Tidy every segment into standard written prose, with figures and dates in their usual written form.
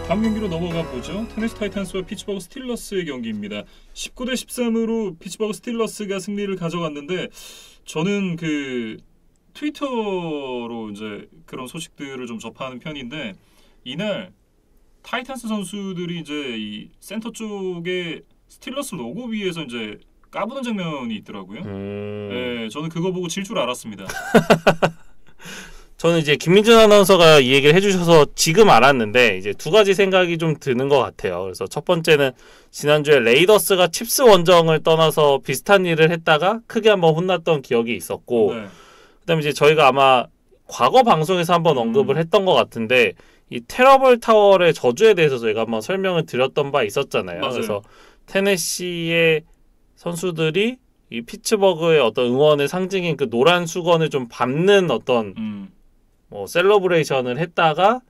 다음 경기로 넘어가 보죠. 테네시 타이탄스와 피츠버그 스틸러스의 경기입니다. 19대 13으로 피츠버그 스틸러스가 승리를 가져갔는데 저는 그 트위터로 이제 그런 소식들을 좀 접하는 편인데 이날 타이탄스 선수들이 이제 이 센터 쪽에 스틸러스 로고 위에서 이제 까부는 장면이 있더라고요. 네, 저는 그거 보고 질 줄 알았습니다. 저는 이제 김민준 아나운서가 이 얘기를 해주셔서 지금 알았는데 이제 두 가지 생각이 좀 드는 것 같아요. 그래서 첫 번째는 지난주에 레이더스가 칩스 원정을 떠나서 비슷한 일을 했다가 크게 한번 혼났던 기억이 있었고, 네. 그다음에 이제 저희가 아마 과거 방송에서 한번 언급을 했던 것 같은데 이 테러블 타월의 저주에 대해서 저희가 한번 설명을 드렸던 바 있었잖아요. 맞아요. 그래서 테네시의 선수들이 이 피츠버그의 어떤 응원의 상징인 그 노란 수건을 좀 밟는 어떤 뭐 셀러브레이션을 했다가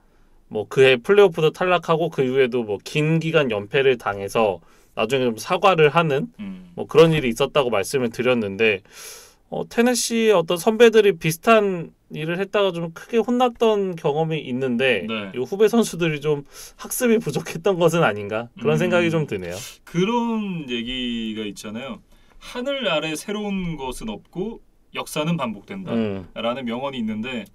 뭐 그해 플레이오프도 탈락하고 그 이후에도 뭐 긴 기간 연패를 당해서 나중에 좀 사과를 하는 뭐 그런 일이 있었다고 말씀을 드렸는데 테네시의 어떤 선배들이 비슷한 일을 했다가 좀 크게 혼났던 경험이 있는데 네. 이 후배 선수들이 좀 학습이 부족했던 것은 아닌가 그런 생각이 좀 드네요. 그런 얘기가 있잖아요. 하늘 아래 새로운 것은 없고 역사는 반복된다 라는 명언이 있는데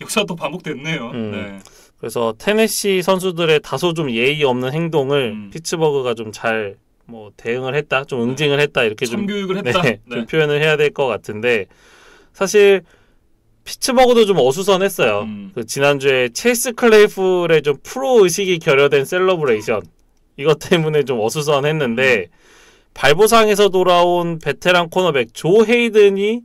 역사가 또 반복됐네요. 네. 그래서 테네시 선수들의 다소 좀 예의 없는 행동을 피츠버그가 좀 잘 뭐 대응을 했다, 좀 응징을 했다 이렇게 좀 참교육을 했다. 좀 표현을 해야 될 것 같은데 사실 피츠버그도 좀 어수선했어요. 그 지난주에 체이스 클레이풀의 좀 프로 의식이 결여된 셀러브레이션 이것 때문에 좀 어수선했는데 발부상에서 돌아온 베테랑 코너백 조 헤이든이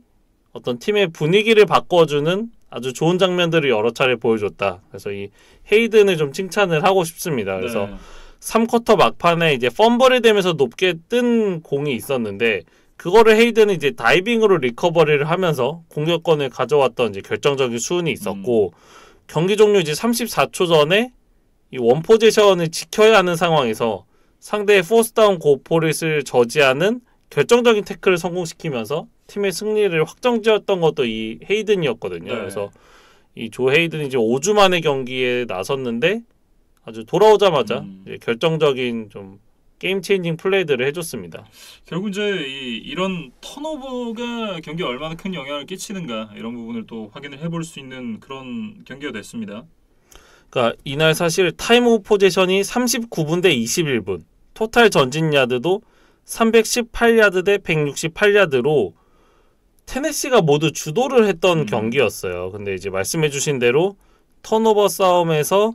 어떤 팀의 분위기를 바꿔주는 아주 좋은 장면들을 여러 차례 보여줬다. 그래서 이 헤이든을 좀 칭찬을 하고 싶습니다. 그래서 네. 3쿼터 막판에 이제 펌블이 되면서 높게 뜬 공이 있었는데 그거를 헤이든이 이제 다이빙으로 리커버리를 하면서 공격권을 가져왔던 이제 결정적인 수훈이 있었고 경기 종료 이제 34초 전에 이 원 포지션을 지켜야 하는 상황에서 상대의 포스다운 고포릿을 저지하는 결정적인 태클을 성공시키면서 팀의 승리를 확정지었던 것도 이 헤이든이었거든요. 네. 그래서 이 조 헤이든이 이제 5주 만에 경기에 나섰는데 아주 돌아오자마자 이제 결정적인 좀 게임 체인징 플레이들을 해줬습니다. 결국 이제 이런 턴오버가 경기에 얼마나 큰 영향을 끼치는가 이런 부분을 또 확인을 해볼 수 있는 그런 경기가 됐습니다. 그러니까 이날 사실 타임 오브 포지션이 39분 대 21분, 토탈 전진 야드도 318야드 대 168야드로 테네시가 모두 주도를 했던 경기였어요. 근데 이제 말씀해주신 대로 턴오버 싸움에서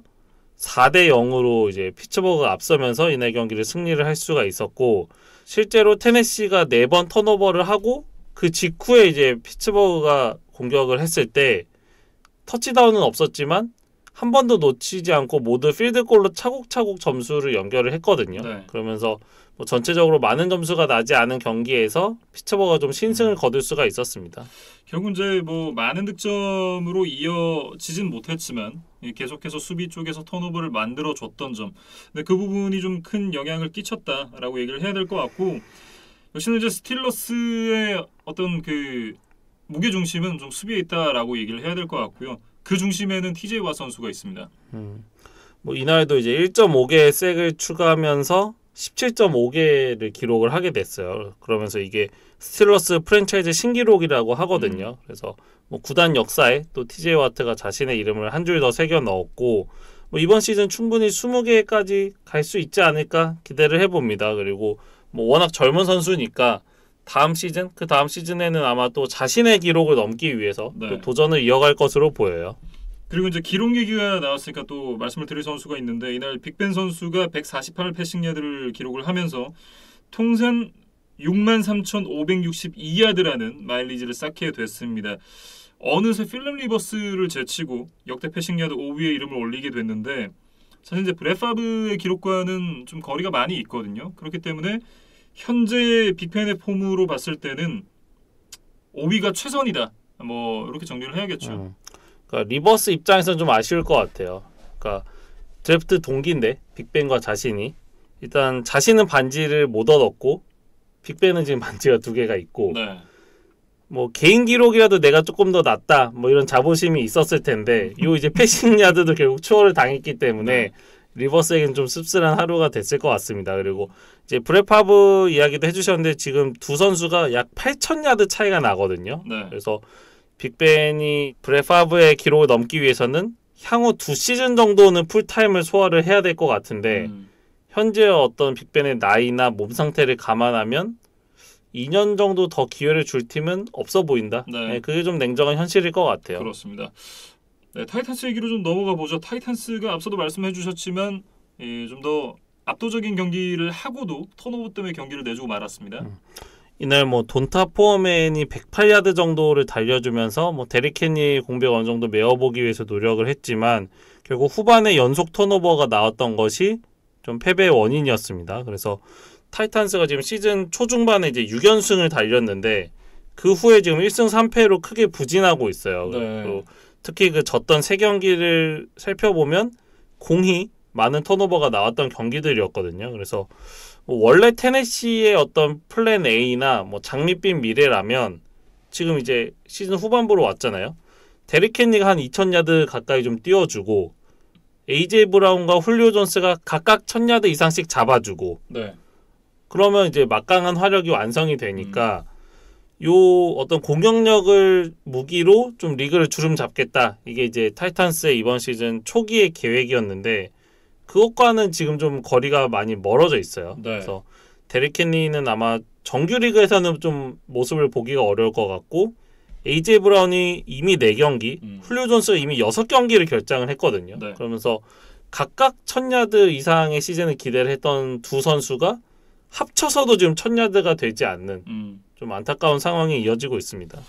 4대 0으로 이제 피츠버그가 앞서면서 이날 경기를 승리를 할 수가 있었고 실제로 테네시가 4번 턴오버를 하고 그 직후에 이제 피츠버그가 공격을 했을 때 터치다운은 없었지만 한 번도 놓치지 않고 모두 필드골로 차곡차곡 점수를 연결을 했거든요. 네. 그러면서 뭐 전체적으로 많은 점수가 나지 않은 경기에서 피츠버그가 좀 신승을 거둘 수가 있었습니다. 결국 이제 뭐 많은 득점으로 이어지진 못했지만 계속해서 수비 쪽에서 턴오버를 만들어줬던 점, 근데 그 부분이 좀 큰 영향을 끼쳤다라고 얘기를 해야 될 것 같고 역시나 이제 스틸러스의 어떤 그 무게 중심은 좀 수비에 있다라고 얘기를 해야 될 것 같고요. 그 중심에는 TJ 왓 선수가 있습니다. 뭐 이날도 이제 1.5개의 색을 추가하면서 17.5개를 기록을 하게 됐어요. 그러면서 이게 스틸러스 프랜차이즈 신기록이라고 하거든요. 그래서 뭐 구단 역사에 또 TJ 와트가 자신의 이름을 한 줄 더 새겨 넣었고 뭐 이번 시즌 충분히 20개까지 갈 수 있지 않을까 기대를 해봅니다. 그리고 뭐 워낙 젊은 선수니까 다음 시즌, 그 다음 시즌에는 아마 또 자신의 기록을 넘기 위해서 또 도전을 이어갈 것으로 보여요. 그리고 이제 기록 얘기가 나왔으니까 또 말씀을 드릴 선수가 있는데 이날 빅벤 선수가 148 패싱 야드를 기록을 하면서 통산 63,562야드라는 마일리지를 쌓게 됐습니다. 어느새 필립 리버스를 제치고 역대 패싱 야드 5위에 이름을 올리게 됐는데 사실 이제 브렛 파브의 기록과는 좀 거리가 많이 있거든요. 그렇기 때문에 현재 빅벤의 폼으로 봤을 때는 5위가 최선이다. 뭐 이렇게 정리를 해야겠죠. 그러니까 리버스 입장에서는 좀 아쉬울 것 같아요. 그러니까 드래프트 동기인데 빅벤과 자신이 일단 자신은 반지를 못 얻었고 빅벤은 지금 반지가 2개가 있고 네. 뭐 개인 기록이라도 내가 조금 더 낫다 뭐 이런 자부심이 있었을 텐데 요 이제 패싱 야드도 결국 추월을 당했기 때문에 리버스에겐 좀 씁쓸한 하루가 됐을 것 같습니다. 그리고 이제 브렛 파브 이야기도 해주셨는데 지금 두 선수가 약 8,000야드 차이가 나거든요. 네. 그래서 빅벤이 브렛 파브의 기록을 넘기 위해서는 향후 2시즌 정도는 풀타임을 소화를 해야 될 것 같은데 현재 어떤 빅벤의 나이나 몸 상태를 감안하면 2년 정도 더 기회를 줄 팀은 없어 보인다. 네. 네, 그게 좀 냉정한 현실일 것 같아요. 그렇습니다. 네, 타이탄스 얘기로 좀 넘어가 보죠. 타이탄스가 앞서도 말씀해 주셨지만 좀 더 압도적인 경기를 하고도 턴오버 때문에 경기를 내주고 말았습니다. 이날 뭐 돈타 포어맨이 108야드 정도를 달려주면서 뭐 데릭 헨리의 공백 어느 정도 메워보기 위해서 노력을 했지만 결국 후반에 연속 턴오버가 나왔던 것이 좀 패배의 원인이었습니다. 그래서 타이탄스가 지금 시즌 초중반에 이제 6연승을 달렸는데 그 후에 지금 1승 3패로 크게 부진하고 있어요. 네. 그리고 특히 그 졌던 3경기를 살펴보면 공이 많은 턴오버가 나왔던 경기들이었거든요. 그래서 뭐 원래 테네시의 어떤 플랜 A나 뭐 장밋빛 미래라면 지금 이제 시즌 후반부로 왔잖아요. 데릭 헨리가 한 2,000야드 가까이 좀 띄워주고 AJ 브라운과 훌리오 존스가 각각 1,000야드 이상씩 잡아주고 네. 그러면 이제 막강한 화력이 완성이 되니까 요 어떤 공격력을 무기로 좀 리그를 주름 잡겠다. 이게 이제 타이탄스의 이번 시즌 초기의 계획이었는데 그것과는 지금 좀 거리가 많이 멀어져 있어요. 네. 그래서 데릭 헨리는 아마 정규 리그에서는 좀 모습을 보기가 어려울 것 같고 AJ 브라운이 이미 4경기, 훌리오 존스가 이미 6경기를 결장을 했거든요. 네. 그러면서 각각 1,000야드 이상의 시즌을 기대를 했던 두 선수가 합쳐서도 지금 1,000야드가 되지 않는 좀 안타까운 상황이 이어지고 있습니다.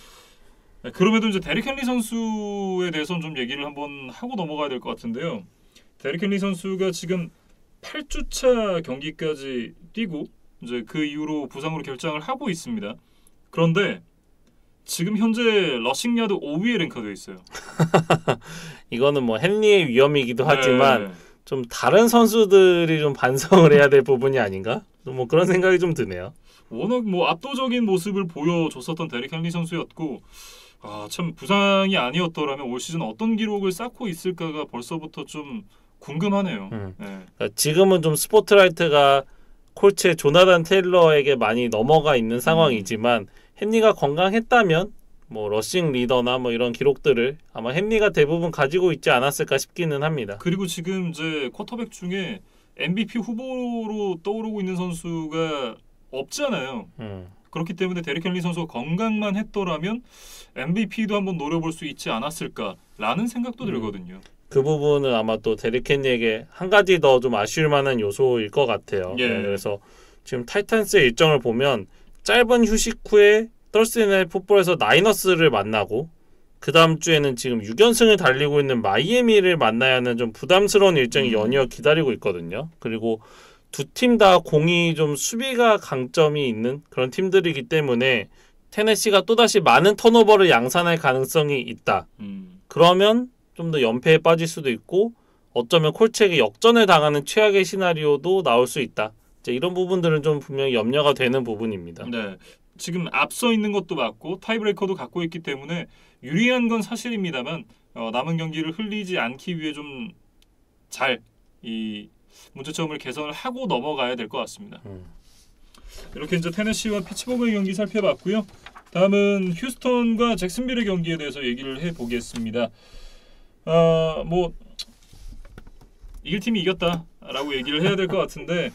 네, 그럼에도 이제 데릭 헨리 선수에 대해서는 좀 얘기를 한번 하고 넘어가야 될 것 같은데요. 데릭 헨리 선수가 지금 8주차 경기까지 뛰고 이제 그 이후로 부상으로 결장을 하고 있습니다. 그런데 지금 현재 러싱 야드 5위에 랭크되어 있어요. 이거는 뭐 헨리의 위험이기도 네. 하지만 좀 다른 선수들이 좀 반성을 해야 될 부분이 아닌가? 뭐 그런 생각이 좀 드네요. 워낙 뭐 압도적인 모습을 보여줬었던 데릭 헨리 선수였고 참 부상이 아니었더라면 올 시즌 어떤 기록을 쌓고 있을까가 벌써부터 좀 궁금하네요. 네. 그러니까 지금은 좀 스포트라이트가 콜츠의 조나단 테일러에게 많이 넘어가 있는 상황이지만 헨리가 건강했다면 뭐 러싱 리더나 뭐 이런 기록들을 아마 헨리가 대부분 가지고 있지 않았을까 싶기는 합니다. 그리고 지금 이제 쿼터백 중에 MVP 후보로 떠오르고 있는 선수가 없잖아요. 그렇기 때문에 데릭 헨리 선수가 건강만 했더라면 MVP도 한번 노려볼 수 있지 않았을까라는 생각도 들거든요. 그 부분은 아마 또 데릭 헨리에게 한 가지 더 좀 아쉬울 만한 요소일 것 같아요. 예. 네, 그래서 지금 타이탄스의 일정을 보면 짧은 휴식 후에 떨스데이 나잇 풋볼에서 나이너스를 만나고 그 다음 주에는 지금 6연승을 달리고 있는 마이애미를 만나야 하는 좀 부담스러운 일정이 연이어 기다리고 있거든요. 그리고 두 팀 다 공이 좀 수비가 강점이 있는 그런 팀들이기 때문에 테네시가 또다시 많은 턴오버를 양산할 가능성이 있다. 그러면 좀 더 연패에 빠질 수도 있고 어쩌면 콜츠에게 역전을 당하는 최악의 시나리오도 나올 수 있다. 이제 이런 부분들은 좀 분명히 염려가 되는 부분입니다. 네, 지금 앞서 있는 것도 맞고 타이브레이커도 갖고 있기 때문에 유리한 건 사실입니다만 남은 경기를 흘리지 않기 위해 좀 잘 이 문제점을 개선을 하고 넘어가야 될 것 같습니다. 이렇게 이제 테네시와 피츠버그의 경기 살펴봤고요. 다음은 휴스턴과 잭슨빌의 경기에 대해서 얘기를 해보겠습니다. 뭐 이길 팀이 이겼다라고 얘기를 해야 될 것 같은데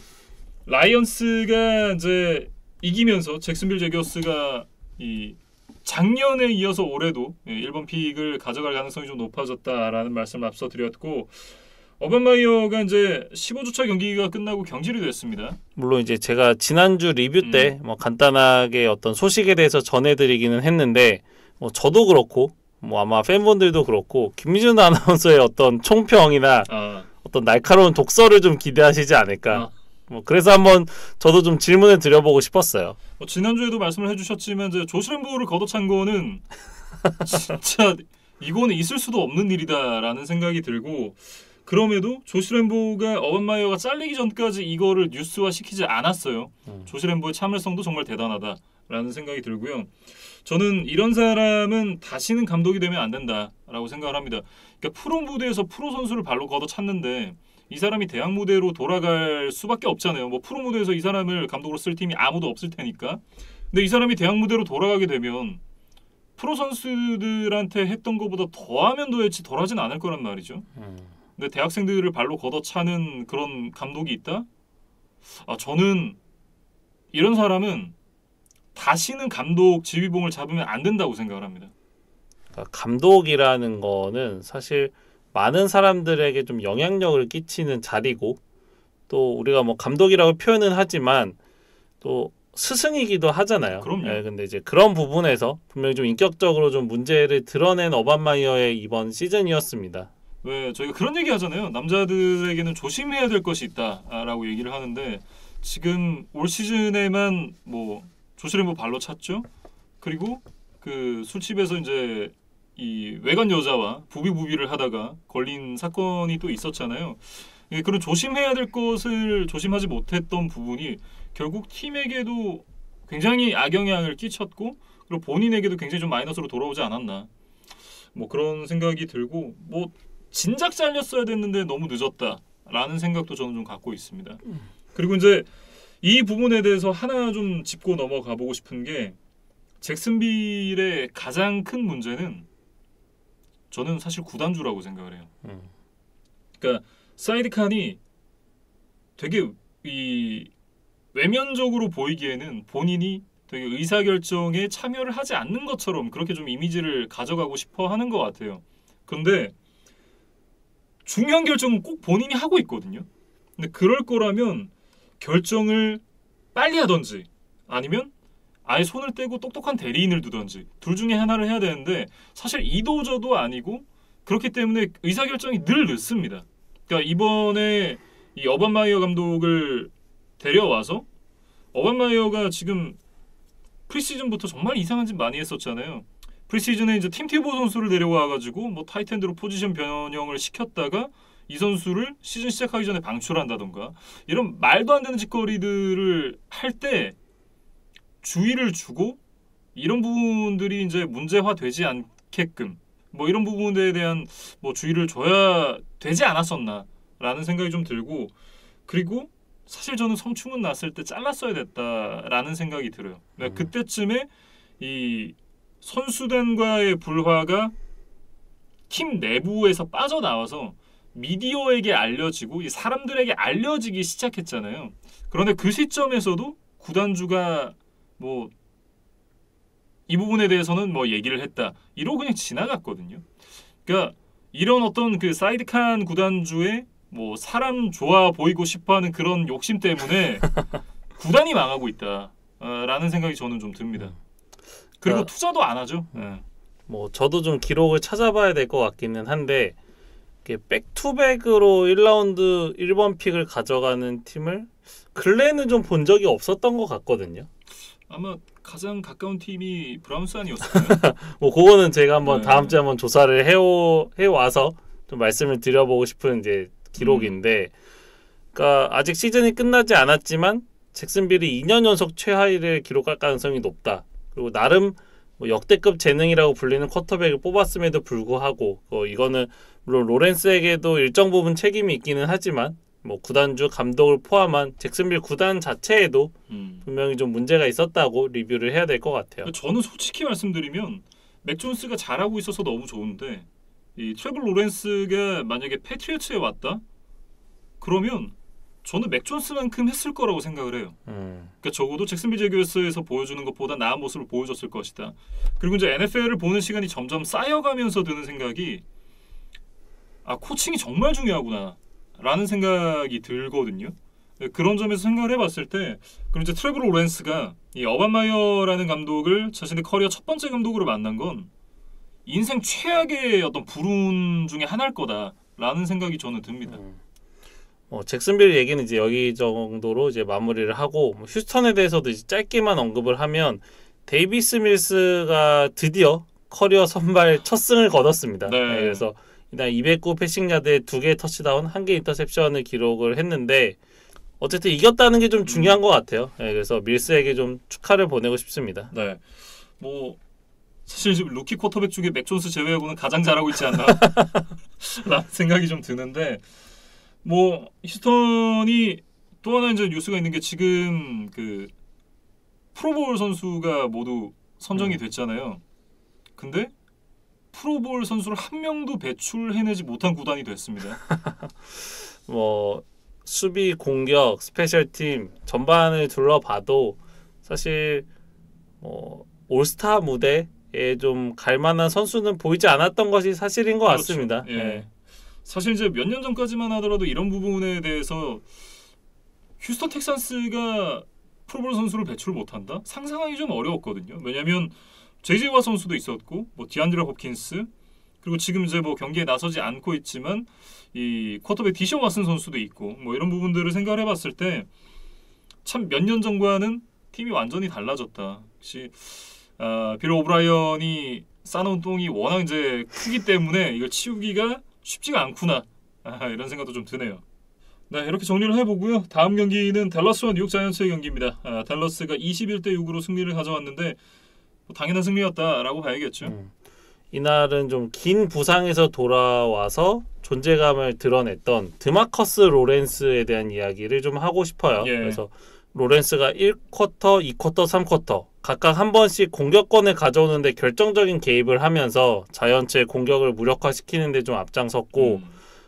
라이언스가 이제 이기면서 잭슨빌 제거스가 이 작년에 이어서 올해도 1번 픽을 가져갈 가능성이 좀 높아졌다라는 말씀을 앞서 드렸고 어반 마이어가 이제 15주차 경기가 끝나고 경질이 됐습니다. 물론 이제 제가 지난주 리뷰 때 뭐 간단하게 어떤 소식에 대해서 전해드리기는 했는데 뭐 저도 그렇고 뭐 아마 팬분들도 그렇고 김민준 아나운서의 어떤 총평이나 어떤 날카로운 독서를 좀 기대하시지 않을까. 뭐 그래서 한번 저도 좀 질문을 드려보고 싶었어요. 지난주에도 말씀을 해주셨지만 이제 조시램보를 걷어찬 거는 진짜 이거는 있을 수도 없는 일이다라는 생각이 들고 그럼에도 조시램보가 어반 마이어가 잘리기 전까지 이거를 뉴스화 시키지 않았어요. 조시램보의 참을성도 정말 대단하다라는 생각이 들고요. 저는 이런 사람은 다시는 감독이 되면 안 된다라고 생각을 합니다. 그러니까 프로 무대에서 프로 선수를 발로 걷어찼는데 이 사람이 대학 무대로 돌아갈 수밖에 없잖아요. 뭐 프로 무대에서 이 사람을 감독으로 쓸 팀이 아무도 없을 테니까. 근데 이 사람이 대학 무대로 돌아가게 되면 프로 선수들한테 했던 것보다 더하면 더했지 덜하진 않을 거란 말이죠. 근데 대학생들을 발로 걷어차는 그런 감독이 있다? 저는 이런 사람은 다시는 감독 지휘봉을 잡으면 안 된다고 생각을 합니다. 그러니까 감독이라는 거는 사실 많은 사람들에게 좀 영향력을 끼치는 자리고 또 우리가 뭐 감독이라고 표현은 하지만 또 스승이기도 하잖아요. 그럼요. 네, 근데 이제 그런 부분에서 분명히 좀 인격적으로 좀 문제를 드러낸 어반 마이어의 이번 시즌이었습니다. 왜 저희가 그런 얘기 하잖아요. 남자들에게는 조심해야 될 것이 있다라고 얘기를 하는데 지금 올 시즌에만 뭐 조시레모 발로 찼죠. 그리고 그 술집에서 이제 이 외간 여자와 부비부비를 하다가 걸린 사건이 또 있었잖아요. 그런 조심해야 될 것을 조심하지 못했던 부분이 결국 팀에게도 굉장히 악영향을 끼쳤고 그리고 본인에게도 굉장히 좀 마이너스로 돌아오지 않았나. 뭐 그런 생각이 들고 뭐 진작 잘렸어야 됐는데 너무 늦었다라는 생각도 저는 좀 갖고 있습니다. 그리고 이제 이 부분에 대해서 하나 좀 짚고 넘어가 보고 싶은 게 잭슨빌의 가장 큰 문제는 저는 사실 구단주라고 생각을 해요. 그러니까 사이드 칸이 되게 이 외면적으로 보이기에는 본인이 되게 의사결정에 참여를 하지 않는 것처럼 그렇게 좀 이미지를 가져가고 싶어 하는 것 같아요. 그런데 중요한 결정은 꼭 본인이 하고 있거든요. 근데 그럴 거라면 결정을 빨리 하던지 아니면 아예 손을 떼고 똑똑한 대리인을 두던지 둘 중에 하나를 해야 되는데 사실 이도저도 아니고 그렇기 때문에 의사결정이 늘 늦습니다. 그러니까 이번에 이 어반 마이어 감독을 데려와서 어반 마이어가 지금 프리시즌부터 정말 이상한 짓 많이 했었잖아요. 프리시즌에 이제 팀 티보 선수를 데려와가지고 뭐 타이트엔드로 포지션 변형을 시켰다가 이 선수를 시즌 시작하기 전에 방출한다던가 이런 말도 안 되는 짓거리들을 할 때 주의를 주고 이런 부분들이 이제 문제화되지 않게끔 뭐 이런 부분에 대한 뭐 주의를 줘야 되지 않았었나라는 생각이 좀 들고 그리고 사실 저는 성충은 났을 때 잘랐어야 됐다라는 생각이 들어요. 그때쯤에 이 선수단과의 불화가 팀 내부에서 빠져나와서 미디어에게 알려지고 이 사람들에게 알려지기 시작했잖아요. 그런데 그 시점에서도 구단주가 뭐 이 부분에 대해서는 뭐 얘기를 했다 이러고 그냥 지나갔거든요. 그러니까 이런 어떤 그 사이드칸 구단주의 뭐 사람 좋아 보이고 싶어하는 그런 욕심 때문에 구단이 망하고 있다라는 생각이 저는 좀 듭니다. 그리고 투자도 안 하죠. 뭐 저도 좀 기록을 찾아봐야 될 것 같기는 한데 백투백으로 1라운드 1번 픽을 가져가는 팀을 근래에는 좀 본 적이 없었던 것 같거든요. 아마 가장 가까운 팀이 브라운스 아니었을까요? 뭐 그거는 제가 한번 다음 주에 한번 조사를 해와서 좀 말씀을 드려보고 싶은 이제 기록인데, 그러니까 아직 시즌이 끝나지 않았지만 잭슨빌이 2년 연속 최하위를 기록할 가능성이 높다. 그리고 나름 뭐 역대급 재능이라고 불리는 쿼터백을 뽑았음에도 불구하고 이거는 물론 로렌스에게도 일정 부분 책임이 있기는 하지만 뭐 구단주 감독을 포함한 잭슨빌 구단 자체에도 분명히 좀 문제가 있었다고 리뷰를 해야 될 것 같아요. 저는 솔직히 말씀드리면 맥 존스가 잘하고 있어서 너무 좋은데 이 트레버 로렌스가 만약에 패트리어츠에 왔다? 그러면 저는 맥 존스만큼 했을 거라고 생각을 해요. 그러니까 적어도 잭슨빌 제규어스에서 보여주는 것보다 나은 모습을 보여줬을 것이다. 그리고 이제 NFL을 보는 시간이 점점 쌓여가면서 드는 생각이 코칭이 정말 중요하구나 라는 생각이 들거든요. 그런 점에서 생각을 해봤을 때 그럼 이제 트레버 로렌스가 이 어반 마이어라는 감독을 자신의 커리어 첫 번째 감독으로 만난 건 인생 최악의 어떤 불운 중에 하나일 거다라는 생각이 저는 듭니다. 잭슨빌 얘기는 이제 여기 정도로 이제 마무리를 하고 휴스턴에 대해서도 이제 짧게만 언급을 하면 데이비스 밀스가 드디어 커리어 선발 첫 승을 거뒀습니다. 네. 그래서 이날 209 패싱 야드에 2개의 터치다운, 1개 인터셉션을 기록을 했는데 어쨌든 이겼다는 게 좀 중요한 것 같아요. 그래서 밀스에게 좀 축하를 보내고 싶습니다. 네, 뭐 사실 지금 루키 쿼터백 중에 맥 존스 제외하고는 가장 잘하고 있지 않나 라는 생각이 좀 드는데 뭐 휴스턴이 또 하나 이제 뉴스가 있는 게 지금 그 프로볼 선수가 모두 선정이 됐잖아요. 근데 프로볼 선수를 한 명도 배출해내지 못한 구단이 됐습니다. 뭐 수비, 공격, 스페셜팀 전반을 둘러봐도 사실 올스타 무대에 좀 갈만한 선수는 보이지 않았던 것이 사실인 것 그렇죠. 같습니다. 예. 예. 사실 이제 몇 년 전까지만 하더라도 이런 부분에 대해서 휴스턴 텍산스가 프로볼 선수를 배출 못한다? 상상하기 좀 어려웠거든요. 왜냐하면 제이제이 와 선수도 있었고, 뭐 디안드레 홉킨스, 그리고 지금 이제 뭐 경기에 나서지 않고 있지만 이 쿼터백 디셔 왓슨 선수도 있고, 뭐 이런 부분들을 생각을 해봤을 때 참 몇 년 전과는 팀이 완전히 달라졌다. 역시 빌 오브라이언이 쌓아놓은 똥이 워낙 이제 크기 때문에 이걸 치우기가 쉽지가 않구나. 이런 생각도 좀 드네요. 네, 이렇게 정리를 해보고요. 다음 경기는 댈러스와 뉴욕 자이언츠의 경기입니다. 댈러스가 21대 6으로 승리를 가져왔는데 뭐 당연한 승리였다라고 봐야겠죠. 이날은 좀 긴 부상에서 돌아와서 존재감을 드러냈던 드마커스 로렌스에 대한 이야기를 좀 하고 싶어요. 예. 그래서 로렌스가 1쿼터, 2쿼터, 3쿼터 각각 한 번씩 공격권을 가져오는데 결정적인 개입을 하면서 자이언츠의 공격을 무력화시키는 데 좀 앞장섰고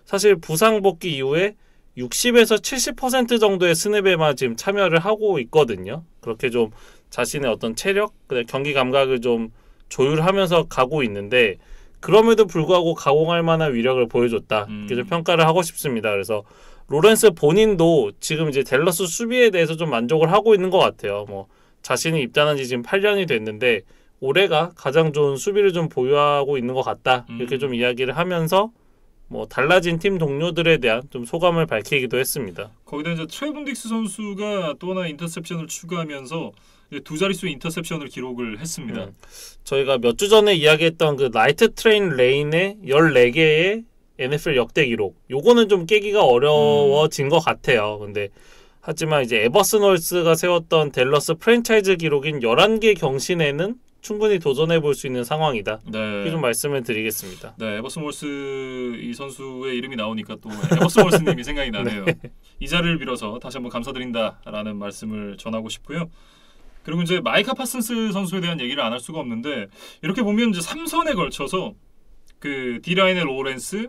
사실 부상 복귀 이후에 60에서 70% 정도의 스냅에만 지금 참여를 하고 있거든요. 그렇게 좀 자신의 어떤 체력, 경기 감각을 좀 조율하면서 가고 있는데 그럼에도 불구하고 가공할 만한 위력을 보여줬다. 이렇게 좀 평가를 하고 싶습니다. 그래서 로렌스 본인도 지금 이제 댈러스 수비에 대해서 좀 만족을 하고 있는 것 같아요. 뭐 자신이 입단한 지 지금 8년이 됐는데 올해가 가장 좋은 수비를 좀 보유하고 있는 것 같다. 이렇게 좀 이야기를 하면서 뭐 달라진 팀 동료들에 대한 좀 소감을 밝히기도 했습니다. 거기다 이제 트레이븐 딕스 선수가 또 하나 인터셉션을 추가하면서 이제 두 자릿수 인터셉션을 기록을 했습니다. 저희가 몇 주 전에 이야기했던 그 나이트 트레인 레인의 14개의 NFL 역대 기록. 요거는 좀 깨기가 어려워진 것 같아요. 근데 하지만 이제 에버슨 홀스가 세웠던 댈러스 프랜차이즈 기록인 11개 경신에는 충분히 도전해 볼 수 있는 상황이다. 네. 이렇게 좀 말씀을 드리겠습니다. 네, 에버슨 몰스 이 선수의 이름이 나오니까 또 에버슨 몰스님이 생각이 나네요. 네. 이 자리를 빌어서 다시 한번 감사드린다라는 말씀을 전하고 싶고요. 그리고 이제 마이카 파슨스 선수에 대한 얘기를 안 할 수가 없는데 이렇게 보면 이제 3선에 걸쳐서 그 D라인의 로렌스,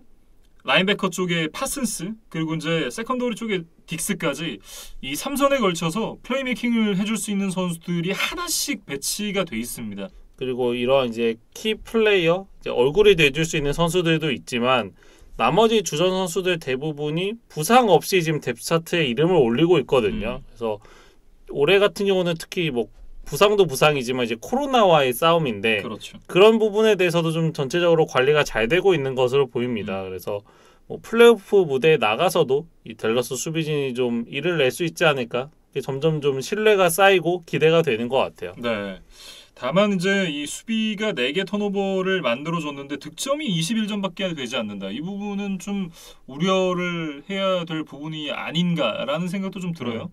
라인베커 쪽에 파슨스, 그리고 이제 세컨더리 쪽에 딕스까지 이 3선에 걸쳐서 플레이메이킹을 해줄 수 있는 선수들이 하나씩 배치가 돼 있습니다. 그리고 이런 이제 키 플레이어, 이제 얼굴이 돼줄 수 있는 선수들도 있지만 나머지 주전 선수들 대부분이 부상 없이 지금 뎁스차트에 이름을 올리고 있거든요. 그래서 올해 같은 경우는 특히 뭐 부상도 부상이지만 이제 코로나와의 싸움인데 그렇죠. 그런 부분에 대해서도 좀 전체적으로 관리가 잘 되고 있는 것으로 보입니다. 그래서 뭐 플레이오프 무대에 나가서도 이 댈러스 수비진이 좀 일을 낼 수 있지 않을까? 점점 좀 신뢰가 쌓이고 기대가 되는 것 같아요. 네. 다만 이제 이 수비가 4개 턴오버를 만들어줬는데 득점이 21점밖에 되지 않는다. 이 부분은 좀 우려를 해야 될 부분이 아닌가라는 생각도 좀 들어요.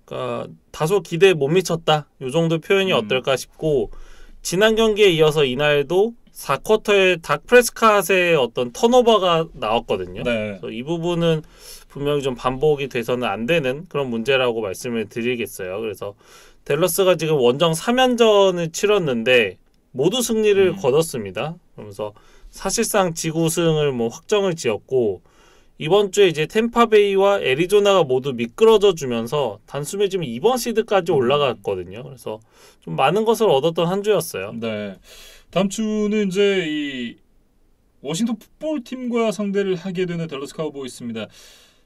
그러니까 다소 기대에 못 미쳤다. 이 정도 표현이 어떨까 싶고 지난 경기에 이어서 이날도 4쿼터에 닥 프레스캇의 어떤 턴오버가 나왔거든요. 네. 그래서 이 부분은 분명히 좀 반복이 돼서는 안 되는 그런 문제라고 말씀을 드리겠어요. 그래서 댈러스가 지금 원정 3연전을 치렀는데 모두 승리를 거뒀습니다. 그러면서 사실상 지구승을 뭐 확정을 지었고 이번 주에 이제 템파베이와 애리조나가 모두 미끄러져 주면서 단숨에 지금 2번 시드까지 올라갔거든요. 그래서 좀 많은 것을 얻었던 한 주였어요. 네. 다음 주는 이제 이 워싱턴 풋볼 팀과 상대를 하게 되는 댈러스 카우보이스입니다.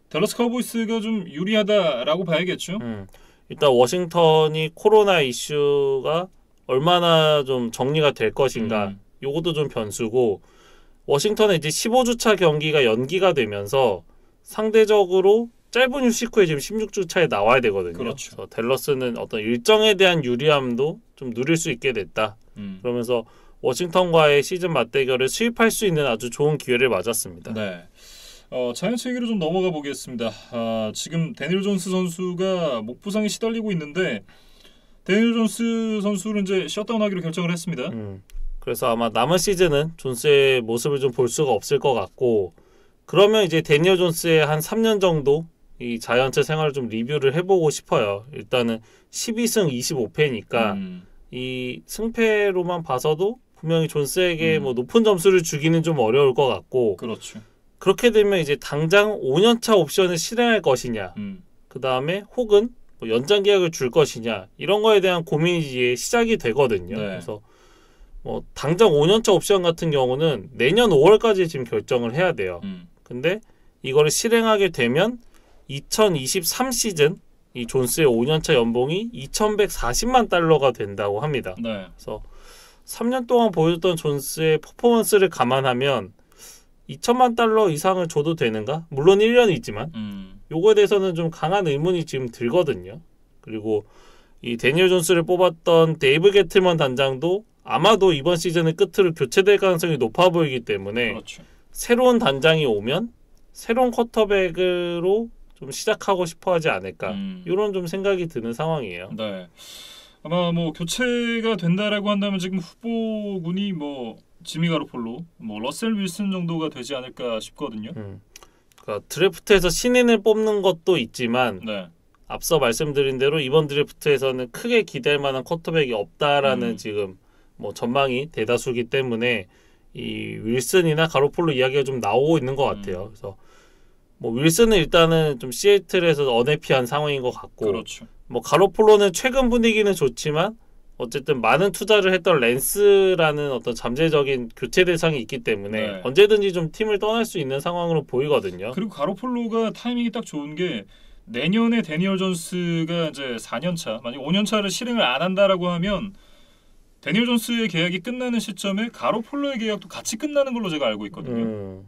댈러스 카우보이스가 좀 유리하다라고 봐야겠죠. 일단 워싱턴이 코로나 이슈가 얼마나 좀 정리가 될 것인가 요것도 좀 변수고 워싱턴의 이제 15주차 경기가 연기가 되면서 상대적으로 짧은 휴식 후에 지금 16주차에 나와야 되거든요. 그렇죠. 그래서 댈러스는 어떤 일정에 대한 유리함도 좀 누릴 수 있게 됐다. 그러면서 워싱턴과의 시즌 맞대결을 수입할 수 있는 아주 좋은 기회를 맞았습니다. 네. 자이언츠 얘기로 좀 넘어가 보겠습니다. 지금 데니얼 존스 선수가 목 부상에 시달리고 있는데 데니얼 존스 선수를 이제 셧다운하기로 결정을 했습니다. 그래서 아마 남은 시즌은 존스의 모습을 좀 볼 수가 없을 것 같고 그러면 이제 데니얼 존스의 한 3년 정도 이 자이언츠 생활을 좀 리뷰를 해보고 싶어요. 일단은 12승 25패니까 이 승패로만 봐서도 분명히 존스에게 뭐 높은 점수를 주기는 좀 어려울 것 같고, 그렇죠. 그렇게 되면 이제 당장 5년차 옵션을 실행할 것이냐, 그 다음에 혹은 뭐 연장 계약을 줄 것이냐, 이런 거에 대한 고민이 이제 시작이 되거든요. 네. 그래서 뭐 당장 5년차 옵션 같은 경우는 내년 5월까지 지금 결정을 해야 돼요. 근데 이거를 실행하게 되면 2023 시즌 이 존스의 5년차 연봉이 2,140만 달러가 된다고 합니다. 네. 그래서 3년 동안 보여줬던 존스의 퍼포먼스를 감안하면 2천만 달러 이상을 줘도 되는가? 물론 1년이지만 요거에 대해서는 좀 강한 의문이 지금 들거든요. 그리고 이 데니얼 존스를 뽑았던 데이브 게틀먼 단장도 아마도 이번 시즌을 끝으로 교체될 가능성이 높아 보이기 때문에 그렇죠. 새로운 단장이 오면 새로운 쿼터백으로 좀 시작하고 싶어 하지 않을까, 이런 좀 생각이 드는 상황이에요. 네. 아마 뭐 교체가 된다라고 한다면 지금 후보군이 뭐 지미 가로폴로, 뭐 러셀 윌슨 정도가 되지 않을까 싶거든요. 그러니까 드래프트에서 신인을 뽑는 것도 있지만 네. 앞서 말씀드린 대로 이번 드래프트에서는 크게 기대할 만한 쿼터백이 없다라는 지금 뭐 전망이 대다수기 때문에 이 윌슨이나 가로폴로 이야기가 좀 나오고 있는 것 같아요. 그래서 뭐 윌슨은 일단은 좀 시애틀에서 언해피한 상황인 것 같고, 그렇죠. 뭐 가로폴로는 최근 분위기는 좋지만 어쨌든 많은 투자를 했던 랜스라는 어떤 잠재적인 교체 대상이 있기 때문에 네. 언제든지 좀 팀을 떠날 수 있는 상황으로 보이거든요. 그리고 가로폴로가 타이밍이 딱 좋은 게 내년에 데니얼 존스가 이제 4년차, 만약 5년차를 실행을 안 한다라고 하면 데니얼 존스의 계약이 끝나는 시점에 가로폴로의 계약도 같이 끝나는 걸로 제가 알고 있거든요.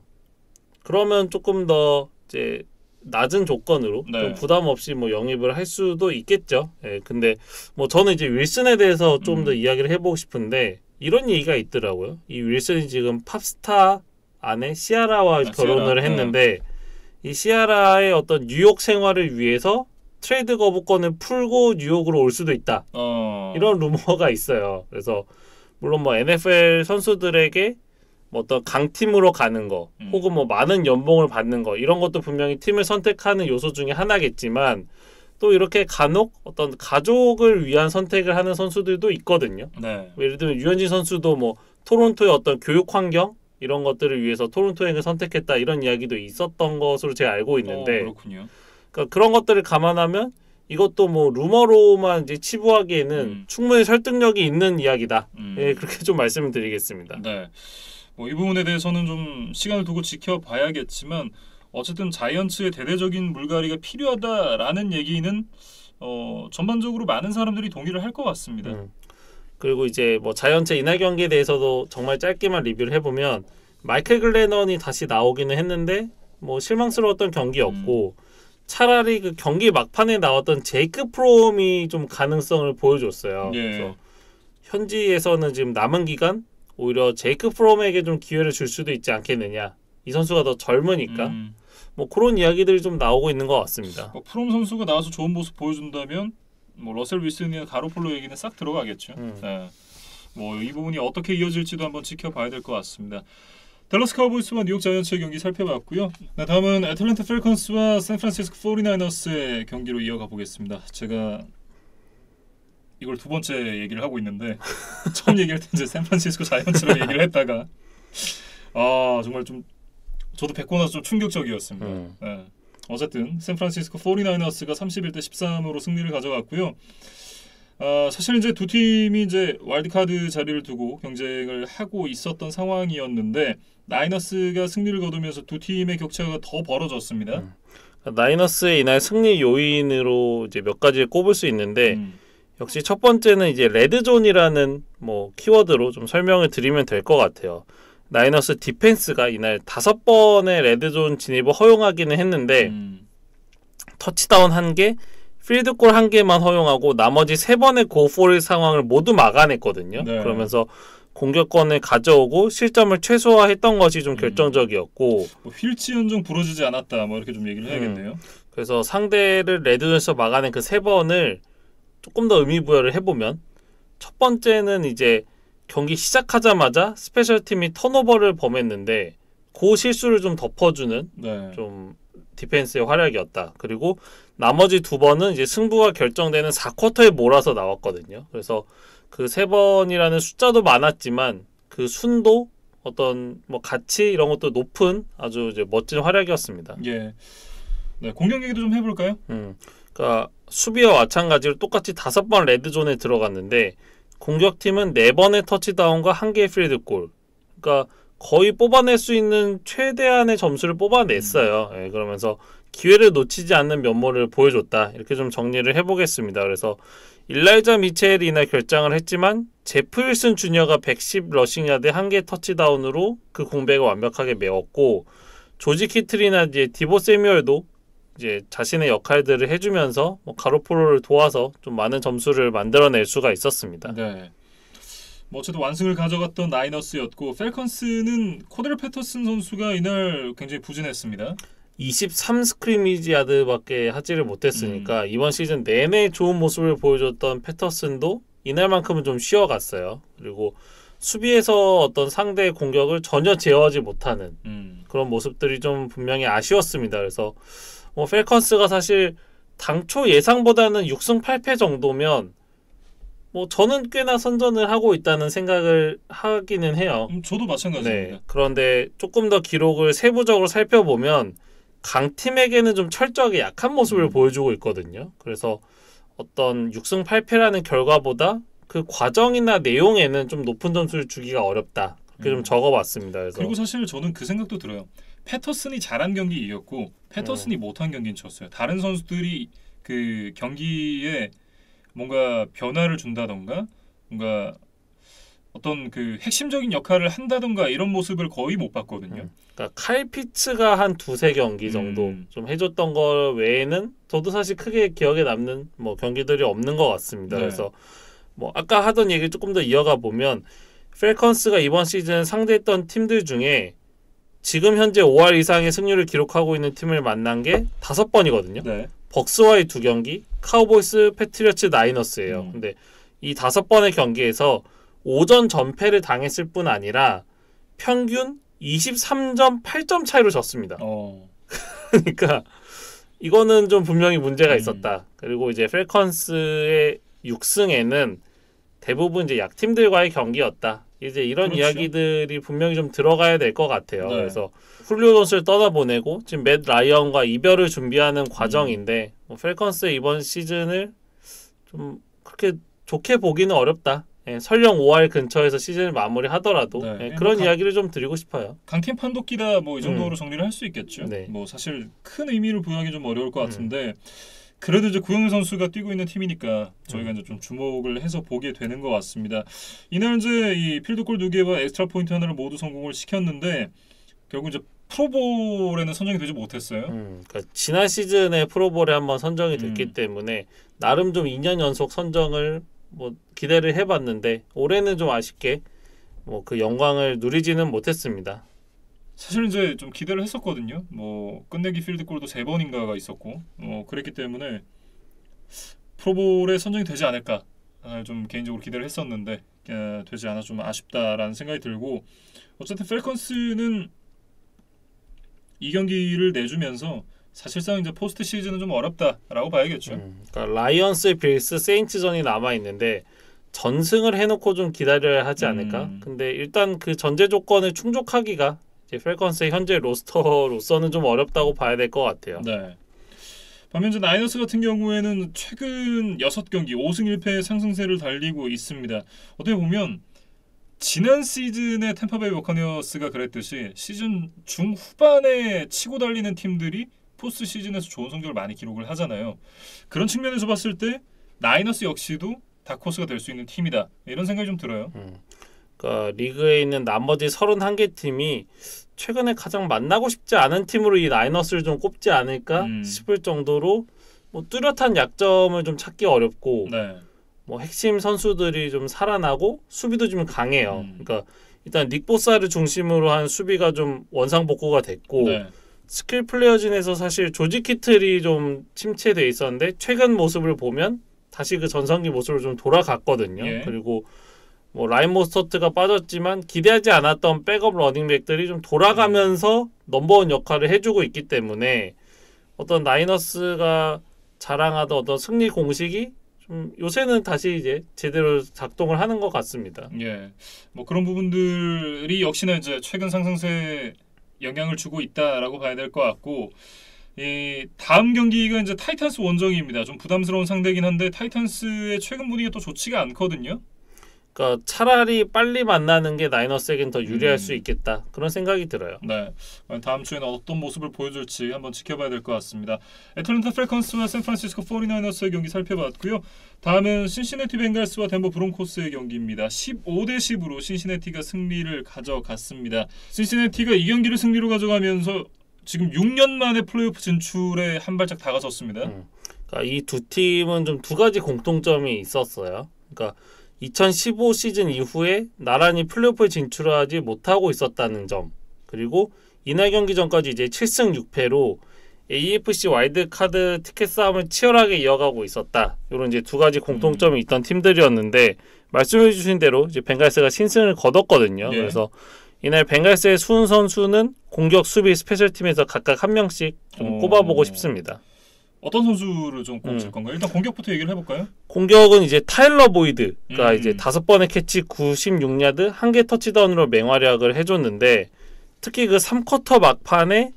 그러면 조금 더 이제 낮은 조건으로 네. 좀 부담 없이 뭐 영입을 할 수도 있겠죠. 예, 근데 뭐 저는 이제 윌슨에 대해서 좀 더 이야기를 해보고 싶은데 이런 얘기가 있더라고요. 이 윌슨이 지금 팝스타 아내 시아라와 결혼을 시아라. 했는데 이 시아라의 어떤 뉴욕 생활을 위해서 트레이드 거부권을 풀고 뉴욕으로 올 수도 있다. 이런 루머가 있어요. 그래서 물론 뭐 NFL 선수들에게 뭐 어떤 강팀으로 가는 거 혹은 뭐 많은 연봉을 받는 거 이런 것도 분명히 팀을 선택하는 요소 중에 하나겠지만 또 이렇게 간혹 어떤 가족을 위한 선택을 하는 선수들도 있거든요. 네. 예를 들면 유현진 선수도 뭐 토론토의 어떤 교육 환경 이런 것들을 위해서 토론토행을 선택했다 이런 이야기도 있었던 것으로 제가 알고 있는데 그렇군요. 그러니까 그런 것들을 감안하면 이것도 뭐 루머로만 이제 치부하기에는 충분히 설득력이 있는 이야기다. 예, 그렇게 좀 말씀을 드리겠습니다. 네. 뭐 이 부분에 대해서는 좀 시간을 두고 지켜봐야겠지만 어쨌든 자이언츠의 대대적인 물갈이가 필요하다라는 얘기는 전반적으로 많은 사람들이 동의를 할 것 같습니다. 그리고 이제 뭐 자이언츠 이날 경기에 대해서도 정말 짧게만 리뷰를 해보면 마이클 글래넌이 다시 나오기는 했는데 뭐 실망스러웠던 경기였고 차라리 그 경기 막판에 나왔던 제이크 프롬이 좀 가능성을 보여줬어요. 예. 그래서 현지에서는 지금 남은 기간 오히려 제이크 프롬에게 좀 기회를 줄 수도 있지 않겠느냐. 이 선수가 더 젊으니까. 뭐 그런 이야기들이 좀 나오고 있는 것 같습니다. 프롬 선수가 나와서 좋은 모습 보여준다면 뭐 러셀 윌슨이나 가로폴로 얘기는 싹 들어가겠죠. 네. 뭐 이 부분이 어떻게 이어질지도 한번 지켜봐야 될 것 같습니다. 댈러스 카우보이스와 뉴욕 자이언츠의 경기 살펴봤고요. 네, 다음은 애틀랜타 펠컨스와 샌프란시스코 49ers의 경기로 이어가 보겠습니다. 제가 이걸 두 번째 얘기를 하고 있는데 처음 얘기할 때 이제 샌프란시스코 자이언츠로 얘기를 했다가 정말 좀 저도 뵙고 나서 좀 충격적이었습니다. 네. 어쨌든 샌프란시스코 49ers가 31대 13으로 승리를 가져갔고요. 사실 이제 두 팀이 이제 와일드카드 자리를 두고 경쟁을 하고 있었던 상황이었는데 나이너스가 승리를 거두면서 두 팀의 격차가 더 벌어졌습니다. 나이너스의 이날 승리 요인으로 이제 몇 가지를 꼽을 수 있는데 역시 첫 번째는 이제 레드존이라는 뭐 키워드로 좀 설명을 드리면 될 것 같아요. 나이너스 디펜스가 이날 5번의 레드존 진입을 허용하기는 했는데 터치다운 1개, 필드골 1개만 허용하고 나머지 3번의 고포일 상황을 모두 막아냈거든요. 네. 그러면서 공격권을 가져오고 실점을 최소화했던 것이 좀 결정적이었고 뭐 휠치 연정 부러지지 않았다 뭐 이렇게 좀 얘기를 해야겠네요. 그래서 상대를 레드존에서 막아낸 그 3번을 조금 더 의미 부여를 해보면 첫 번째는 이제 경기 시작하자마자 스페셜팀이 턴오버를 범했는데 그 실수를 좀 덮어주는 네. 좀 디펜스의 활약이었다. 그리고 나머지 2번은 이제 승부가 결정되는 4쿼터에 몰아서 나왔거든요. 그래서 그 3번이라는 숫자도 많았지만 그 순도 어떤 뭐 가치 이런 것도 높은 아주 이제 멋진 활약이었습니다. 예. 네, 공격 얘기도 좀 해볼까요? 그러니까 수비와 마찬가지로 똑같이 5번 레드존에 들어갔는데 공격팀은 4번의 터치다운과 1개의 필드골. 그러니까 거의 뽑아낼 수 있는 최대한의 점수를 뽑아냈어요. 예, 그러면서 기회를 놓치지 않는 면모를 보여줬다. 이렇게 좀 정리를 해보겠습니다. 그래서 일라이자 미첼이 이날 결장을 했지만 제프 윌슨 주니어가 110 러싱 야드 1개 터치다운으로 그 공백을 완벽하게 메웠고 조지 키틀이나 이제 디보 세뮤얼도 이제 자신의 역할들을 해주면서 뭐 가로포로를 도와서 좀 많은 점수를 만들어낼 수가 있었습니다. 네. 뭐 어쨌든 완승을 가져갔던 나이너스였고 펠컨스는 코델 패터슨 선수가 이날 굉장히 부진했습니다. 23 스크리미지 야드밖에 하지를 못했으니까 이번 시즌 내내 좋은 모습을 보여줬던 패터슨도 이날만큼은 좀 쉬어갔어요. 그리고 수비에서 어떤 상대의 공격을 전혀 제어하지 못하는 그런 모습들이 좀 분명히 아쉬웠습니다. 그래서 뭐 펠컨스가 사실 당초 예상보다는 6승 8패 정도면 뭐 저는 꽤나 선전을 하고 있다는 생각을 하기는 해요. 저도 마찬가지입니다. 네, 그런데 조금 더 기록을 세부적으로 살펴보면 강팀에게는 좀 철저하게 약한 모습을 보여주고 있거든요. 그래서 어떤 6승 8패라는 결과보다 그 과정이나 내용에는 좀 높은 점수를 주기가 어렵다. 그렇게 좀 적어봤습니다. 그래서 그리고 사실 저는 그 생각도 들어요. 패터슨이 잘한 경기 이겼고 패터슨이 못한 경기는 졌어요. 다른 선수들이 그 경기에 뭔가 변화를 준다던가 뭔가 어떤 그 핵심적인 역할을 한다던가 이런 모습을 거의 못 봤거든요. 그러니까 칼 피츠가 한 2-3경기 정도 좀 해줬던 거 외에는 저도 사실 크게 기억에 남는 뭐 경기들이 없는 것 같습니다. 네. 그래서 뭐 아까 하던 얘기를 조금 더 이어가 보면 펠컨스가 이번 시즌 상대했던 팀들 중에 지금 현재 5할 이상의 승률을 기록하고 있는 팀을 만난 게 5번이거든요. 네. 벅스와의 2경기, 카우보이스, 패트리어츠, 나이너스예요. 근데 이 5번의 경기에서 오전 전패를 당했을 뿐 아니라 평균 23.8점 차이로 졌습니다. 그러니까 이거는 좀 분명히 문제가 있었다. 그리고 이제 펠컨스의 6승에는 대부분 이제 약팀들과의 경기였다. 이제 이런 그렇죠. 이야기들이 분명히 좀 들어가야 될 것 같아요. 네. 그래서 훌리오 선수를 떠나보내고 지금 맷 라이언과 이별을 준비하는 과정인데 뭐 펠컨스의 이번 시즌을 좀 그렇게 좋게 보기는 어렵다. 예, 설령 5할 근처에서 시즌을 마무리하더라도 네. 그런 이야기를 좀 드리고 싶어요. 강팀 판독기다 뭐 이 정도로 정리를 할 수 있겠죠. 네. 뭐 사실 큰 의미를 부여하기 좀 어려울 것 같은데 그래도 이제 구영민 선수가 뛰고 있는 팀이니까 저희가 이제 좀 주목을 해서 보게 되는 것 같습니다. 이날 이제 이 필드골 2개와 엑스트라 포인트 하나를 모두 성공을 시켰는데 결국 이제 프로볼에는 선정이 되지 못했어요. 그러니까 지난 시즌에 프로볼에 한번 선정이 됐기 때문에 나름 좀 2년 연속 선정을 뭐 기대를 해봤는데 올해는 좀 아쉽게 뭐 그 영광을 누리지는 못했습니다. 사실 이제 좀 기대를 했었거든요. 뭐 끝내기 필드골도 3번인가가 있었고 그랬기 때문에 프로볼에 선정이 되지 않을까 좀 개인적으로 기대를 했었는데 되지 않아 좀 아쉽다라는 생각이 들고 어쨌든 펠컨스는 이 경기를 내주면서 사실상 이제 포스트 시즌은 좀 어렵다라고 봐야겠죠. 그러니까 라이언스, 빌스, 세인츠전이 남아 있는데 전승을 해놓고 좀 기다려야 하지 않을까. 근데 일단 그 전제 조건을 충족하기가 이제 펠컨스의 현재 로스터로서는 좀 어렵다고 봐야 될 것 같아요. 네. 반면 이제 나이너스 같은 경우에는 최근 6경기 5승 1패의 상승세를 달리고 있습니다. 어떻게 보면 지난 시즌의 템파베이 버커니어스가 그랬듯이 시즌 중후반에 치고 달리는 팀들이 포스트 시즌에서 좋은 성적을 많이 기록을 하잖아요. 그런 측면에서 봤을 때 나이너스 역시도 다크호스가 될 수 있는 팀이다. 이런 생각이 좀 들어요. 그러니까 리그에 있는 나머지 31개 팀이 최근에 가장 만나고 싶지 않은 팀으로 이 나이너스를 좀 꼽지 않을까 싶을 정도로 뭐 뚜렷한 약점을 좀 찾기 어렵고 네. 뭐 핵심 선수들이 좀 살아나고 수비도 좀 강해요. 그러니까 일단 닉 보사를 중심으로 한 수비가 좀 원상복구가 됐고 네. 스킬 플레이어진에서 사실 조지 키틀이 좀 침체돼 있었는데 최근 모습을 보면 다시 그 전성기 모습으로 좀 돌아갔거든요. 예. 그리고 뭐 라인 모스터트가 빠졌지만 기대하지 않았던 백업 러닝백들이 좀 돌아가면서 넘버원 역할을 해주고 있기 때문에 어떤 나이너스가 자랑하던 어떤 승리 공식이 좀 요새는 다시 이제 제대로 작동을 하는 것 같습니다. 예, 뭐 그런 부분들이 역시나 이제 최근 상승세에 영향을 주고 있다라고 봐야 될 것 같고, 이 다음 경기가 이제 타이탄스 원정입니다. 좀 부담스러운 상대긴 한데 타이탄스의 최근 분위기가 또 좋지가 않거든요. 그러니까 차라리 빨리 만나는 게 나이너스에겐 더 유리할 수 있겠다 그런 생각이 들어요. 네, 다음 주에는 어떤 모습을 보여줄지 한번 지켜봐야 될 것 같습니다. 애틀랜타 팰컨스와 샌프란시스코 49너스의 경기 살펴봤고요. 다음은 신시내티 벵갈스와 덴버 브론코스의 경기입니다. 15대 10으로 신시내티가 승리를 가져갔습니다. 신시내티가 이 경기를 승리로 가져가면서 지금 6년 만에 플레이오프 진출에 한 발짝 다가섰습니다. 그러니까 이 두 팀은 좀 두 가지 공통점이 있었어요. 그러니까 2015 시즌 이후에 나란히 플레이오프에 진출하지 못하고 있었다는 점, 그리고 이날 경기 전까지 이제 7승 6패로 AFC 와일드카드 티켓 싸움을 치열하게 이어가고 있었다. 이런 이제 두 가지 공통점이 있던 팀들이었는데 말씀해주신 대로 이제 벵갈스가 신승을 거뒀거든요. 네. 그래서 이날 벵갈스의 수훈 선수는 공격, 수비, 스페셜 팀에서 각각 한 명씩 좀 꼽아보고 싶습니다. 어떤 선수를 좀 꼽을 건가요? 일단 공격부터 얘기를 해볼까요? 공격은 이제 타일러 보이드가 이제 5번의 캐치 96야드 1개 터치다운으로 맹활약을 해줬는데, 특히 그 3쿼터 막판에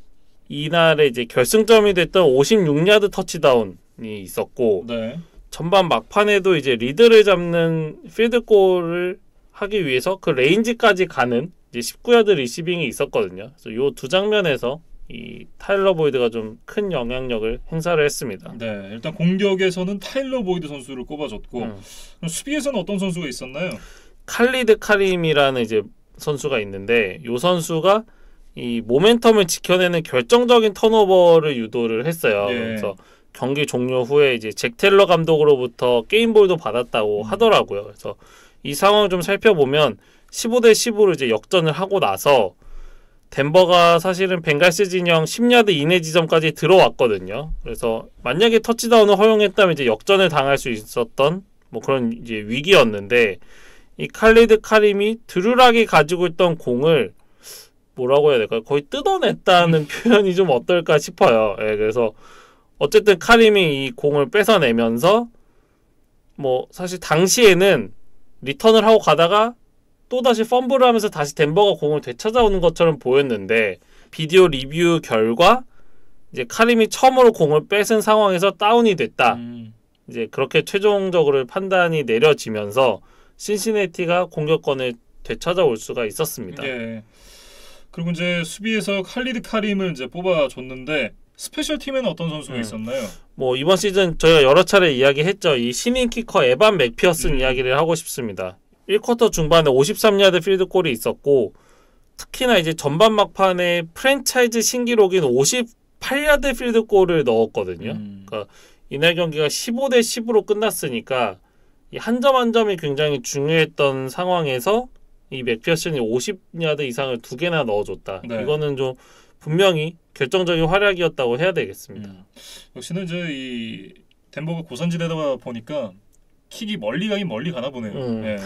이날에 이제 결승점이 됐던 56야드 터치다운이 있었고, 네. 전반 막판에도 이제 리드를 잡는 필드골을 하기 위해서 그 레인지까지 가는 이제 19야드 리시빙이 있었거든요. 그래서 이 두 장면에서 이 타일러 보이드가 좀 큰 영향력을 행사를 했습니다. 네, 일단 공격에서는 타일러 보이드 선수를 꼽아줬고, 그럼 수비에서는 어떤 선수가 있었나요? 칼리드 카림이라는 이제 선수가 있는데, 이 선수가 이 모멘텀을 지켜내는 결정적인 턴오버를 유도를 했어요. 예. 그래서 경기 종료 후에 이제 잭 텔러 감독으로부터 게임볼도 받았다고 하더라고요. 그래서 이 상황을 좀 살펴보면 15대 10으로 이제 역전을 하고 나서 덴버가 사실은 벵갈스 진영 10야드 이내 지점까지 들어왔거든요. 그래서 만약에 터치다운을 허용했다면 이제 역전을 당할 수 있었던 뭐 그런 이제 위기였는데, 이 칼리드 카림이 드루락이 가지고 있던 공을 뭐라고 해야 될까요? 거의 뜯어냈다는 표현이 좀 어떨까 싶어요. 예, 그래서 어쨌든 카림이 이 공을 뺏어내면서 뭐 사실 당시에는 리턴을 하고 가다가 또다시 펌블을 하면서 다시 덴버가 공을 되찾아오는 것처럼 보였는데, 비디오 리뷰 결과 이제 카림이 처음으로 공을 뺏은 상황에서 다운이 됐다. 이제 그렇게 최종적으로 판단이 내려지면서 신시내티가 공격권을 되찾아올 수가 있었습니다. 예. 그리고 이제 수비에서 칼리드 카림을 이제 뽑아줬는데, 스페셜 팀에는 어떤 선수가 있었나요? 뭐 이번 시즌 저희가 여러 차례 이야기했죠. 이 신인 키커 에반 맥피어슨 이야기를 하고 싶습니다. 1쿼터 중반에 53야드 필드골이 있었고, 특히나 이제 전반 막판에 프랜차이즈 신기록인 58야드 필드골을 넣었거든요. 그러니까 이날 경기가 15대 10으로 끝났으니까 이 한 점 한 점이 굉장히 중요했던 상황에서 이 맥피어슨이 50야드 이상을 2개나 넣어줬다. 네. 이거는 좀 분명히 결정적인 활약이었다고 해야 되겠습니다. 역시는 이제 이 덴버가 고산지대다 보니까 킥이 멀리 가긴 멀리 가나 보네요. 네.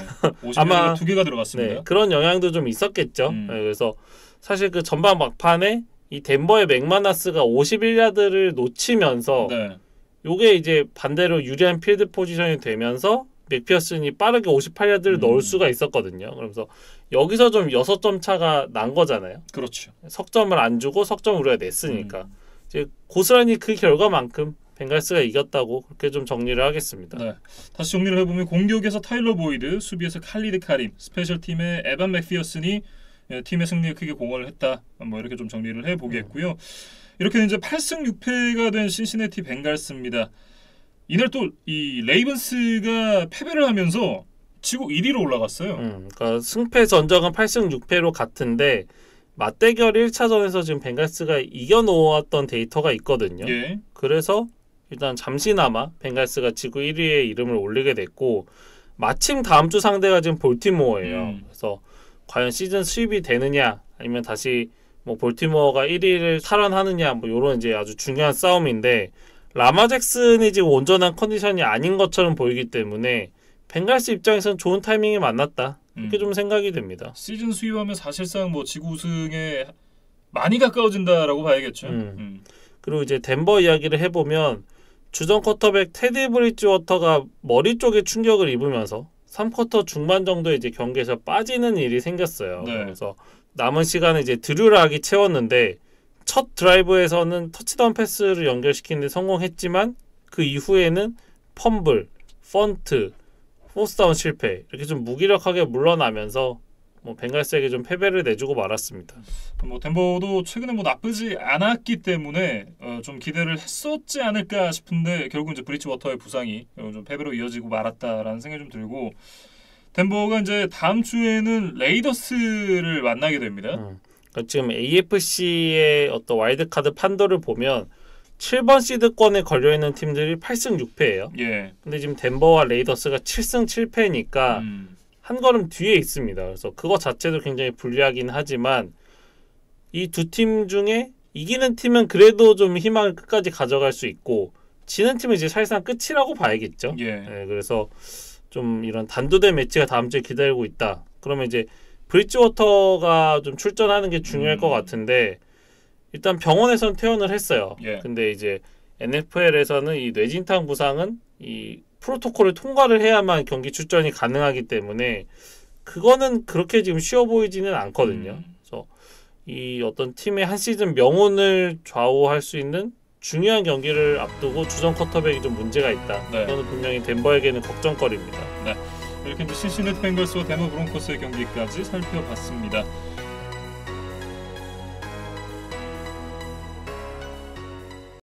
50야드가 아마 2개가 들어갔습니다. 네, 그런 영향도 좀 있었겠죠. 네, 그래서 사실 그 전반 막판에 이 덴버의 맥마나스가 51야드를 놓치면서 네. 요게 이제 반대로 유리한 필드 포지션이 되면서 맥피어슨이 빠르게 58야드를 넣을 수가 있었거든요. 그러면서 여기서 좀 6점 차가 난 거잖아요. 그렇죠. 석점을 안 주고 석점을 우리가 냈으니까 이제 고스란히 그 결과만큼 벵갈스가 이겼다고 그렇게 좀 정리를 하겠습니다. 네. 다시 정리를 해보면 공격에서 타일러 보이드, 수비에서 칼리드 카림, 스페셜 팀의 에반 맥피어슨이 팀의 승리에 크게 공헌을 했다. 뭐 이렇게 좀 정리를 해보겠고요. 이렇게 이제 8승 6패가 된 신시내티 벵갈스입니다. 이날 또 이 레이븐스가 패배를 하면서 지구 1위로 올라갔어요. 그러니까 승패 전적은 8승 6패로 같은데 맞대결 1차전에서 지금 벵갈스가 이겨놓았던 데이터가 있거든요. 예. 그래서 일단 잠시나마 벵갈스가 지구 1위에 이름을 올리게 됐고, 마침 다음 주 상대가 지금 볼티모어예요. 그래서 과연 시즌 수입이 되느냐, 아니면 다시 뭐 볼티모어가 1위를 탈환하느냐, 뭐 이런 이제 아주 중요한 싸움인데, 라마 잭슨이 지금 온전한 컨디션이 아닌 것처럼 보이기 때문에 벵갈스 입장에서는 좋은 타이밍에 만났다, 이렇게 좀 생각이 됩니다. 시즌 수입하면 사실상 뭐 지구 우승에 많이 가까워진다라고 봐야겠죠. 그리고 이제 덴버 이야기를 해보면 주전 쿼터백 테디 브리지워터가 머리 쪽에 충격을 입으면서 3쿼터 중반 정도에 이제 경기에서 빠지는 일이 생겼어요. 네. 그래서 남은 시간에 이제 드류 락이 채웠는데 첫 드라이브에서는 터치다운 패스를 연결시키는데 성공했지만 그 이후에는 펌블, 펀트, 포스다운 실패 이렇게 좀 무기력하게 물러나면서 뭐 벵갈스에게 좀 패배를 내주고 말았습니다. 뭐 덴버도 최근에 뭐 나쁘지 않았기 때문에 좀 기대를 했었지 않을까 싶은데 결국 이제 브리지워터의 부상이 좀 패배로 이어지고 말았다라는 생각이 좀 들고 덴버가 이제 다음 주에는 레이더스를 만나게 됩니다. 그러니까 지금 AFC의 어떤 와일드카드 판도를 보면 7번 시드권에 걸려있는 팀들이 8승 6패예요. 예. 근데 지금 덴버와 레이더스가 7승 7패니까 한 걸음 뒤에 있습니다. 그래서 그거 자체도 굉장히 불리하긴 하지만 이 두 팀 중에 이기는 팀은 그래도 좀 희망을 끝까지 가져갈 수 있고 지는 팀은 이제 사실상 끝이라고 봐야겠죠. 예. 네, 그래서 좀 이런 단도대 매치가 다음 주에 기다리고 있다. 그러면 이제 브리지워터가 좀 출전하는 게 중요할 것 같은데 일단 병원에서는 퇴원을 했어요. 예. 근데 이제 NFL에서는 이 뇌진탕 부상은 이 프로토콜을 통과를 해야만 경기 출전이 가능하기 때문에 그거는 그렇게 지금 쉬워 보이지는 않거든요. 그래서 이 어떤 팀의 한 시즌 명운을 좌우할 수 있는 중요한 경기를 앞두고 주전 쿼터백이 좀 문제가 있다. 네. 이거는 분명히 덴버에게는 걱정거리입니다. 이렇게 이제 신시내티 벵걸스와 데너 브론코스의 경기까지 살펴봤습니다.